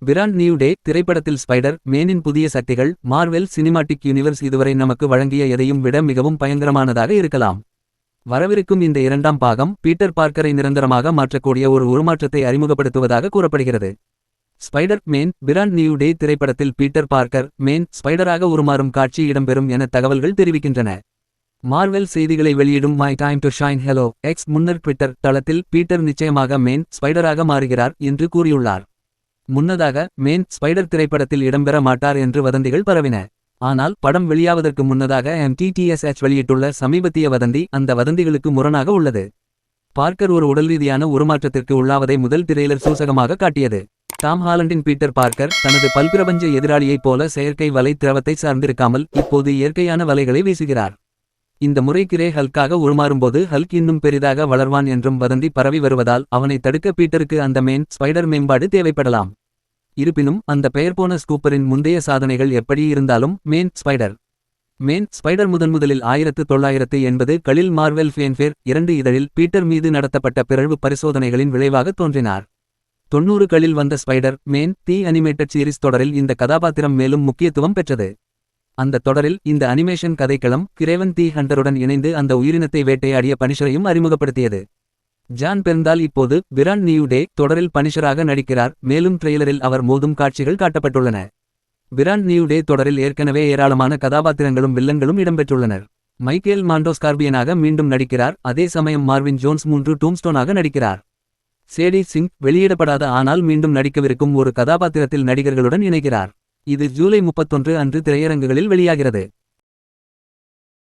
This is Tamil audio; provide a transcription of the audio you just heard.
பிராண்ட் நியூ டே திரைப்படத்தில் ஸ்பைடர் மேனின் புதிய சக்திகள் மார்வெல் சினிமாட்டிக் யூனிவர்ஸ் இதுவரை நமக்கு வழங்கிய எதையும் விட மிகவும் பயங்கரமானதாக இருக்கலாம். வரவிருக்கும் இந்த இரண்டாம் பாகம் பீட்டர் பார்க்கரை நிரந்தரமாக மாற்றக்கூடிய ஒரு உருமாற்றத்தை அறிமுகப்படுத்துவதாக கூறப்படுகிறது. Spider man brand new day திரைப்படத்தில் பீட்டர் பார்க்கர் மேன் ஸ்பைடராக உருமாறும் காட்சி இடம்பெறும் என தகவல்கள் தெரிவிக்கின்றன. மார்வெல் செய்திகளை வெளியிடும் my time to shine hello X முன்னர் ட்விட்டர் தளத்தில் பீட்டர் நிச்சயமாக மேன் ஸ்பைடராக மாறுகிறார் என்று கூறியுள்ளார். முன்னதாக மேன் ஸ்பைடர் திரைப்படத்தில் இடம்பெற மாட்டார் என்று வதந்திகள் பரவின. ஆனால் படம் வெளியாவதற்கு முன்னதாக MTTSH வெளியிட்டுள்ள சமீபத்திய வதந்தி அந்த வதந்திகளுக்கு முரணாக உள்ளது. பார்க்கர் ஒரு உடல்ரீதியான உருமாற்றத்திற்கு உள்ளாவதை முதல் திரையிலர் சூசகமாக காட்டியது. டாம் ஹாலண்டின் பீட்டர் பார்க்கர் தனது பல்பிரபஞ்ச எதிராளியைப் போல செயற்கை வலை திரவத்தை சார்ந்திருக்காமல் இப்போது இயற்கையான வலைகளை வீசுகிறார். இந்த முறை கிரே ஹல்காக உருமாறும்போது ஹல்க் இன்னும் பெரிதாக வளர்வான் என்றும் வதந்தி பரவி வருவதால் அவனை தடுக்க பீட்டருக்கு அந்த மேன் ஸ்பைடர் மேம்பாடு தேவைப்படலாம். இருப்பினும் அந்த பெயர் போன ஸ்கூப்பரின் முந்தைய சாதனைகள் எப்படி இருந்தாலும் மேன் ஸ்பைடர் முதன்முதலில் 1980 களில் மார்வெல் ஃபேன்ஃபேர் 2 இதழில் பீட்டர் மீது நடத்தப்பட்ட பிறழ்வு பரிசோதனைகளின் விளைவாக தோன்றினார். 90 களில் வந்த ஸ்பைடர் மேன் தி அனிமேட்டட் சீரிஸ் தொடரில் இந்த கதாபாத்திரம் மேலும் முக்கியத்துவம் பெற்றது. அந்த தொடரில் இந்த அனிமேஷன் கதைக்களம் கிரேவன் தி ஹண்டருடன் இணைந்து அந்த உயிரினத்தை வேட்டையாடிய பனிஷரையும் அறிமுகப்படுத்தியது. ஜான் பெர்ந்தால் இப்போது பிராண்ட் நியூ டே தொடரில் பனிஷராக நடிக்கிறார். மேலும் ட்ரெய்லரில் அவர் மோதும் காட்சிகள் காட்டப்பட்டுள்ளன. பிராண்ட் நியூ டே தொடரில் ஏற்கனவே ஏராளமான கதாபாத்திரங்களும் வில்லன்களும் இடம்பெற்றுள்ளனர். மைக்கேல் மாண்டோஸ்கார்பியனாக மீண்டும் நடிக்கிறார். அதே சமயம் மார்வின் ஜோன்ஸ் 3 டூம்ஸ்டோனாக நடிக்கிறார். சேடி சிங் வெளியிடப்படாத ஆனால் மீண்டும் நடிக்கவிருக்கும் ஒரு கதாபாத்திரத்தில் நடிகர்களுடன் இணைகிறார். இது ஜூலை 31 அன்று திரையரங்குகளில் வெளியாகிறது.